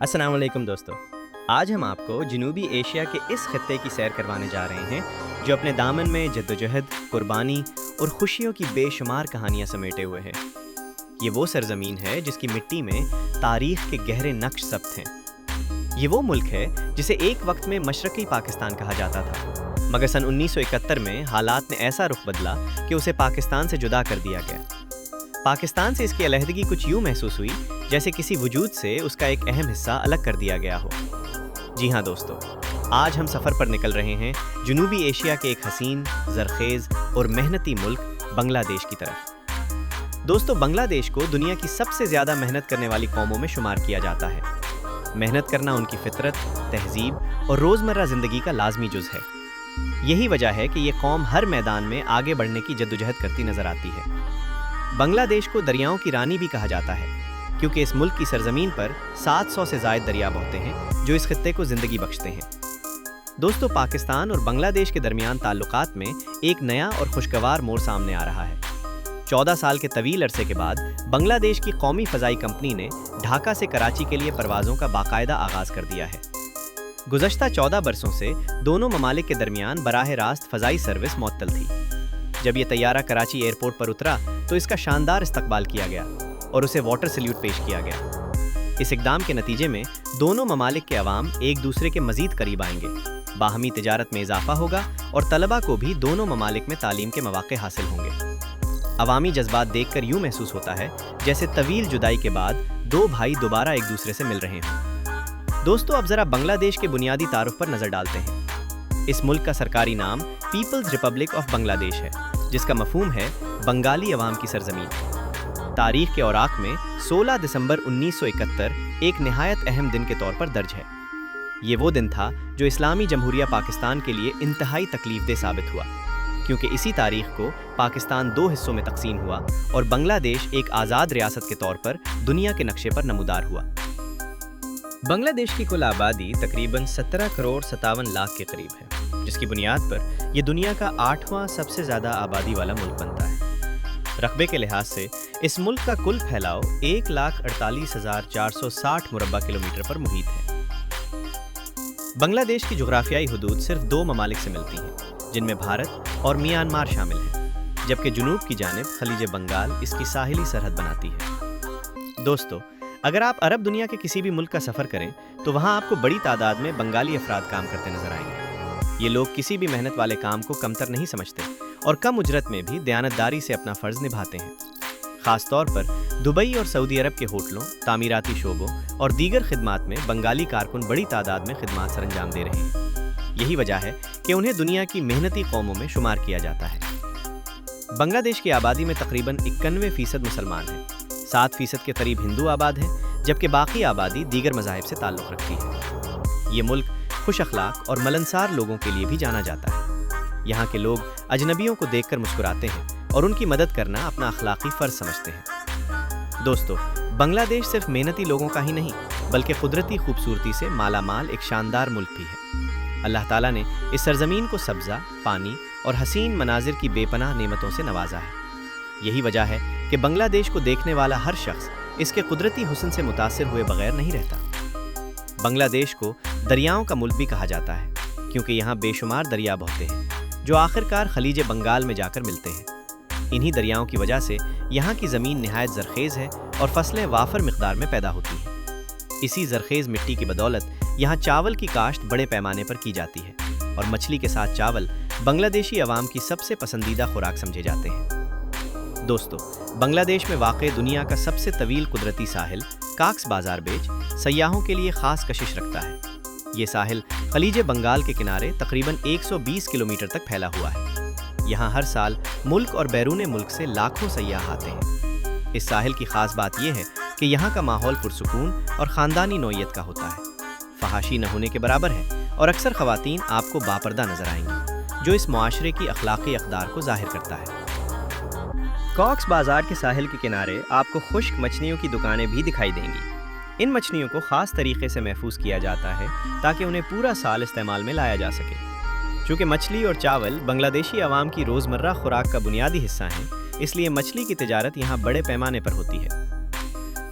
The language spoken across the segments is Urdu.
السلام علیکم دوستو، آج ہم آپ کو جنوبی ایشیا کے اس خطے کی سیر کروانے جا رہے ہیں جو اپنے دامن میں جدوجہد، قربانی اور خوشیوں کی بے شمار کہانیاں سمیٹے ہوئے ہے۔ یہ وہ سرزمین ہے جس کی مٹی میں تاریخ کے گہرے نقش ثبت ہیں۔ یہ وہ ملک ہے جسے ایک وقت میں مشرقی پاکستان کہا جاتا تھا، مگر سن 1971 میں حالات نے ایسا رخ بدلا کہ اسے پاکستان سے جدا کر دیا گیا۔ پاکستان سے اس کی علیحدگی کچھ یوں محسوس ہوئی جیسے کسی وجود سے اس کا ایک اہم حصہ الگ کر دیا گیا ہو۔ جی ہاں دوستو، آج ہم سفر پر نکل رہے ہیں جنوبی ایشیا کے ایک حسین، زرخیز اور محنتی ملک بنگلہ دیش کی طرف۔ دوستو، بنگلہ دیش کو دنیا کی سب سے زیادہ محنت کرنے والی قوموں میں شمار کیا جاتا ہے۔ محنت کرنا ان کی فطرت، تہذیب اور روزمرہ زندگی کا لازمی جز ہے۔ یہی وجہ ہے کہ یہ قوم ہر میدان میں آگے بڑھنے کی جدوجہد کرتی نظر آتی ہے۔ بنگلہ دیش کو دریاؤں کی رانی بھی کہا جاتا ہے، کیونکہ اس ملک کی سرزمین پر 700 سے زائد دریا بہتے ہیں جو اس خطے کو زندگی بخشتے ہیں۔ دوستو، پاکستان اور بنگلہ دیش کے درمیان تعلقات میں ایک نیا اور خوشگوار موڑ سامنے آ رہا ہے۔ 14 سال کے طویل عرصے کے بعد بنگلہ دیش کی قومی فضائی کمپنی نے ڈھاکہ سے کراچی کے لیے پروازوں کا باقاعدہ آغاز کر دیا ہے۔ گزشتہ 14 برسوں سے دونوں ممالک کے درمیان براہ راست فضائی سروس معطل تھی۔ جب یہ طیارہ کراچی ایئرپورٹ پر اترا تو اس کا شاندار استقبال کیا گیا اور اسے واٹر سلیوٹ پیش کیا گیا۔ اس اقدام کے نتیجے میں دونوں ممالک کے عوام ایک دوسرے کے مزید قریب آئیں گے، باہمی تجارت میں اضافہ ہوگا اور طلباء کو بھی دونوں ممالک میں تعلیم کے مواقع حاصل ہوں گے۔ عوامی جذبات دیکھ کر یوں محسوس ہوتا ہے جیسے طویل جدائی کے بعد دو بھائی دوبارہ ایک دوسرے سے مل رہے ہوں۔ دوستو، اب ذرا بنگلہ دیش کے بنیادی تعارف پر نظر ڈالتے ہیں۔ اس ملک کا سرکاری نام پیپلز ریپبلک آف بنگلہ دیش ہے، جس کا مفہوم ہے بنگالی عوام کی سرزمین۔ تاریخ کے اوراق میں 16 دسمبر 1971 ایک نہایت اہم دن کے طور پر درج ہے۔ یہ وہ دن تھا جو اسلامی جمہوریہ پاکستان کے لیے انتہائی تکلیف دہ ثابت ہوا، کیونکہ اسی تاریخ کو پاکستان دو حصوں میں تقسیم ہوا اور بنگلہ دیش ایک آزاد ریاست کے طور پر دنیا کے نقشے پر نمودار ہوا۔ بنگلہ دیش کی کل آبادی تقریباً 17 کروڑ 57 لاکھ کے قریب ہے، جس کی بنیاد پر یہ دنیا کا 8واں سب سے زیادہ آبادی والا ملک بنتا ہے۔ رقبے کے لحاظ سے اس ملک کا کل پھیلاؤ 1,48,460 مربع کلومیٹر پر محیط ہے۔ بنگلہ دیش کی جغرافیائی حدود صرف دو ممالک سے ملتی ہیں، جن میں بھارت اور میانمار شامل ہیں، جبکہ جنوب کی جانب خلیج بنگال اس کی ساحلی سرحد بناتی ہے۔ دوستو، اگر آپ عرب دنیا کے کسی بھی ملک کا سفر کریں تو وہاں آپ کو بڑی تعداد میں بنگالی افراد کام کرتے نظر آئیں گے۔ یہ لوگ کسی بھی محنت والے کام کو کمتر نہیں سمجھتے اور کم اجرت میں بھی دیانتداری سے اپنا فرض نبھاتے ہیں۔ خاص طور پر دبئی اور سعودی عرب کے ہوٹلوں، تعمیراتی شعبوں اور دیگر خدمات میں بنگالی کارکن بڑی تعداد میں خدمات سر انجام دے رہے ہیں۔ یہی وجہ ہے کہ انہیں دنیا کی محنتی قوموں میں شمار کیا جاتا ہے۔ بنگلہ دیش کی آبادی میں تقریباً 91% مسلمان ہیں، 7% کے قریب ہندو آباد ہیں، جبکہ باقی آبادی دیگر مذاہب سے تعلق رکھتی ہے۔ یہ ملک خوش اخلاق اور ملنسار لوگوں کے لیے بھی جانا جاتا ہے۔ یہاں کے لوگ اجنبیوں کو دیکھ کر مسکراتے ہیں اور ان کی مدد کرنا اپنا اخلاقی فرض سمجھتے ہیں۔ دوستو، بنگلہ دیش صرف محنتی لوگوں کا ہی نہیں بلکہ قدرتی خوبصورتی سے مالا مال ایک شاندار ملک بھی ہے۔ اللہ تعالیٰ نے اس سرزمین کو سبزہ، پانی اور حسین مناظر کی بے پناہ نعمتوں سے نوازا ہے۔ یہی وجہ ہے کہ بنگلہ دیش کو دیکھنے والا ہر شخص اس کے قدرتی حسن سے متاثر ہوئے بغیر نہیں رہتا۔ بنگلہ دیش کو دریاؤں کا ملک بھی کہا جاتا ہے، کیونکہ یہاں بے شمار دریا بہتے ہیں جو آخرکار خلیج بنگال میں جا کر ملتے ہیں۔ انہی دریاؤں کی وجہ سے یہاں کی زمین نہایت زرخیز ہے اور فصلیں وافر مقدار میں پیدا ہوتی ہیں۔ اسی زرخیز مٹی کی بدولت یہاں چاول کی کاشت بڑے پیمانے پر کی جاتی ہے اور مچھلی کے ساتھ چاول بنگلہ دیشی عوام کی سب سے پسندیدہ خوراک سمجھے جاتے ہیں۔ دوستو، بنگلہ دیش میں واقع دنیا کا سب سے طویل قدرتی ساحل کاکس بازار بیچ سیاحوں کے لیے خاص کشش رکھتا ہے۔ یہ ساحل خلیج بنگال کے کنارے تقریباً 120 کلومیٹر تک پھیلا ہوا ہے۔ یہاں ہر سال ملک اور بیرون ملک سے لاکھوں سیاح آتے ہیں۔ اس ساحل کی خاص بات یہ ہے کہ یہاں کا ماحول پرسکون اور خاندانی نوعیت کا ہوتا ہے، فحاشی نہ ہونے کے برابر ہے اور اکثر خواتین آپ کو باپردہ نظر آئیں گی، جو اس معاشرے کی اخلاقی اقدار کو ظاہر کرتا ہے۔ کاکس بازار کے ساحل کے کنارے آپ کو خشک مچھلیوں کی دکانیں بھی دکھائی دیں گی۔ ان مچھلیوں کو خاص طریقے سے محفوظ کیا جاتا ہے تاکہ انہیں پورا سال استعمال میں لایا جا سکے۔ چونکہ مچھلی اور چاول بنگلہ دیشی عوام کی روزمرہ خوراک کا بنیادی حصہ ہیں، اس لیے مچھلی کی تجارت یہاں بڑے پیمانے پر ہوتی ہے۔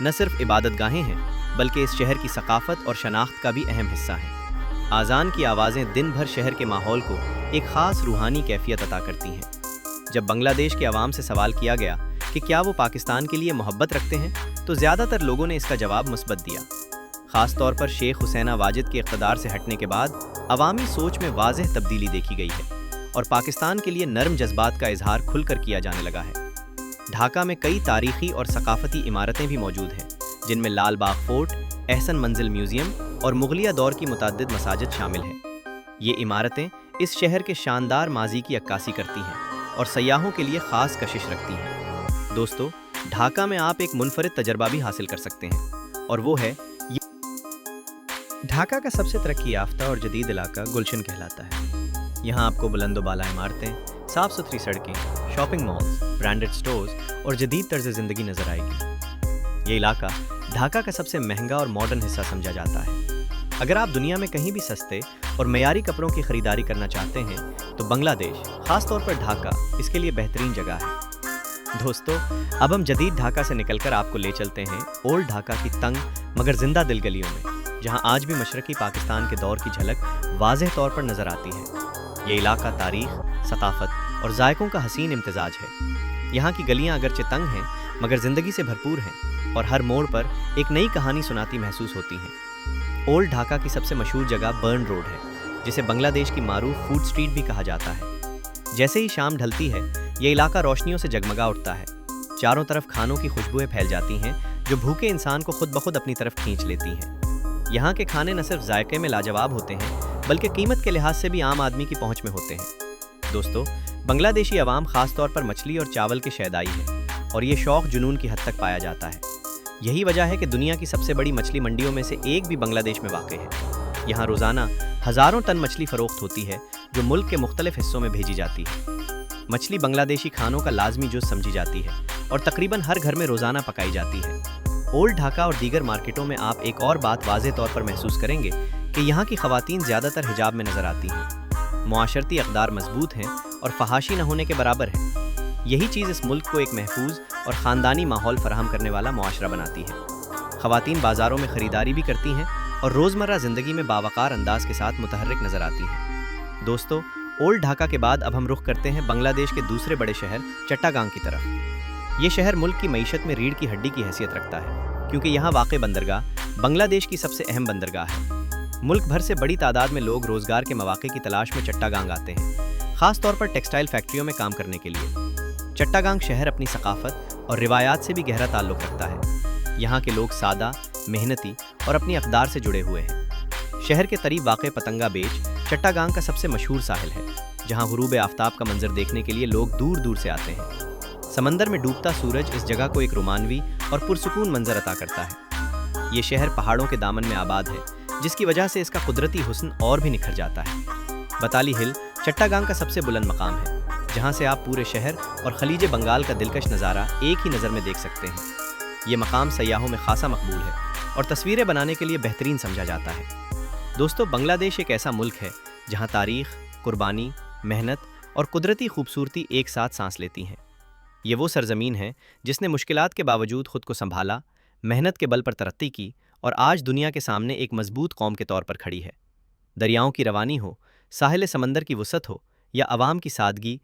نہ صرف عبادت گاہیں ہیں بلکہ اس شہر کی ثقافت اور شناخت کا بھی اہم حصہ ہیں۔ آذان کی آوازیں دن بھر شہر کے ماحول کو ایک خاص روحانی کیفیت عطا کرتی ہیں۔ جب بنگلہ دیش کے عوام سے سوال کیا گیا کہ کیا وہ پاکستان کے لیے محبت رکھتے ہیں تو زیادہ تر لوگوں نے اس کا جواب مثبت دیا۔ خاص طور پر شیخ حسینہ واجد کے اقتدار سے ہٹنے کے بعد عوامی سوچ میں واضح تبدیلی دیکھی گئی ہے اور پاکستان کے لیے نرم جذبات کا اظہار کھل کر کیا جانے لگا ہے۔ ڈھاکہ میں کئی تاریخی اور ثقافتی عمارتیں بھی موجود ہیں جن میں لال باغ فورٹ، احسن منزل میوزیم اور مغلیہ دور کی متعدد مساجد شامل ہیں۔ یہ عمارتیں اس شہر کے شاندار ماضی کی عکاسی کرتی ہیں اور سیاحوں کے لیے خاص کشش رکھتی ہیں۔ دوستو، ڈھاکہ میں آپ ایک منفرد تجربہ بھی حاصل کر سکتے ہیں اور وہ ہے ڈھاکہ کا سب سے ترقی یافتہ اور جدید علاقہ گلشن کہلاتا ہے۔ یہاں آپ کو بلند و بالا عمارتیں، صاف ستھری سڑکیں، شاپنگ مالز، برانڈڈ سٹورز اور جدید طرز زندگی نظر آئے گی۔ یہ علاقہ ڈھاکہ کا سب سے مہنگا اور ماڈرن حصہ سمجھا جاتا ہے۔ اگر آپ دنیا میں کہیں بھی سستے اور معیاری کپڑوں کی خریداری کرنا چاہتے ہیں تو بنگلہ دیش، خاص طور پر ڈھاکہ، اس کے لیے بہترین جگہ ہے۔ دوستو، اب ہم جدید ڈھاکہ سے نکل کر آپ کو لے چلتے ہیں اولڈ ڈھاکہ کی تنگ مگر زندہ دل گلیوں میں، جہاں آج بھی مشرقی پاکستان کے دور کی جھلک واضح طور پر نظر آتی ہے۔ یہ علاقہ تاریخ، ثقافت اور ذائقوں کا حسین امتزاج ہے۔ یہاں کی گلیاں اگرچہ تنگ ہیں مگر زندگی سے بھرپور ہیں اور ہر موڑ پر ایک نئی کہانی سناتی محسوس ہوتی ہیں۔ اولڈ ڈھاکہ کی سب سے مشہور جگہ برن روڈ ہے، جسے بنگلہ دیش کی معروف فوڈ سٹریٹ بھی کہا جاتا ہے۔ جیسے ہی شام ڈھلتی ہے، یہ علاقہ روشنیوں سے جگمگا اٹھتا ہے۔ چاروں طرف کھانوں کی خوشبوئیں پھیل جاتی ہیں جو بھوکے انسان کو خود بخود اپنی طرف کھینچ لیتی ہیں۔ یہاں کے کھانے نہ صرف ذائقے میں لاجواب ہوتے ہیں بلکہ قیمت کے لحاظ سے بھی عام آدمی کی پہنچ میں ہوتے ہیں۔ دوستو، بنگلہ دیشی عوام خاص طور پر مچھلی اور چاول کے شیدائی ہے اور یہ شوق جنون کی حد تک پایا جاتا ہے۔ یہی وجہ ہے کہ دنیا کی سب سے بڑی مچھلی منڈیوں میں سے ایک بھی بنگلہ دیش میں واقع ہے۔ یہاں روزانہ ہزاروں ٹن مچھلی فروخت ہوتی ہے جو ملک کے مختلف حصوں میں بھیجی جاتی ہے۔ مچھلی بنگلہ دیشی کھانوں کا لازمی جز سمجھی جاتی ہے اور تقریباً ہر گھر میں روزانہ پکائی جاتی ہے۔ اولڈ ڈھاکہ اور دیگر مارکیٹوں میں آپ ایک اور بات واضح طور پر محسوس کریں گے کہ یہاں کی خواتین زیادہ تر حجاب میں نظر آتی ہیں۔ معاشرتی اقدار مضبوط ہیں اور فحاشی نہ ہونے کے برابر ہے۔ یہی چیز اس ملک کو ایک محفوظ اور خاندانی ماحول فراہم کرنے والا معاشرہ بناتی ہے۔ خواتین بازاروں میں خریداری بھی کرتی ہیں اور روزمرہ زندگی میں باوقار انداز کے ساتھ متحرک نظر آتی ہیں۔ دوستو، اولڈ ڈھاکہ کے بعد اب ہم رخ کرتے ہیں بنگلہ دیش کے دوسرے بڑے شہر چٹاگانگ کی طرف۔ یہ شہر ملک کی معیشت میں ریڑھ کی ہڈی کی حیثیت رکھتا ہے کیونکہ یہاں واقع بندرگاہ بنگلہ دیش کی سب سے اہم بندرگاہ ہے۔ ملک بھر سے بڑی تعداد میں لوگ روزگار کے مواقع کی تلاش میں چٹاگانگ آتے ہیں، خاص طور پر ٹیکسٹائل فیکٹریوں میں کام کرنے کے لیے۔ چٹاگانگ شہر اپنی ثقافت اور روایات سے بھی گہرا تعلق رکھتا ہے۔ یہاں کے لوگ سادہ، محنتی اور اپنی اقدار سے جڑے ہوئے ہیں۔ شہر کے قریب واقع پتنگا بیچ چٹاگانگ کا سب سے مشہور ساحل ہے، جہاں غروب آفتاب کا منظر دیکھنے کے لیے لوگ دور دور سے آتے ہیں۔ سمندر میں ڈوبتا سورج اس جگہ کو ایک رومانوی اور پرسکون منظر عطا کرتا ہے۔ یہ شہر پہاڑوں کے دامن میں آباد ہے، جس کی وجہ سے اس کا قدرتی حسن اور بھی نکھر جاتا ہے۔ بتالی ہل چٹاگانگ کا سب سے بلند مقام ہے، جہاں سے آپ پورے شہر اور خلیج بنگال کا دلکش نظارہ ایک ہی نظر میں دیکھ سکتے ہیں۔ یہ مقام سیاحوں میں خاصا مقبول ہے اور تصویریں بنانے کے لیے بہترین سمجھا جاتا ہے۔ دوستو، بنگلہ دیش ایک ایسا ملک ہے جہاں تاریخ، قربانی، محنت اور قدرتی خوبصورتی ایک ساتھ سانس لیتی ہیں۔ یہ وہ سرزمین ہے جس نے مشکلات کے باوجود خود کو سنبھالا، محنت کے بل پر ترقی کی اور آج دنیا کے سامنے ایک مضبوط قوم کے طور پر کھڑی ہے۔ دریاؤں کی روانی ہو، ساحل سمندر کی وسعت ہو یا عوام کی سادگی،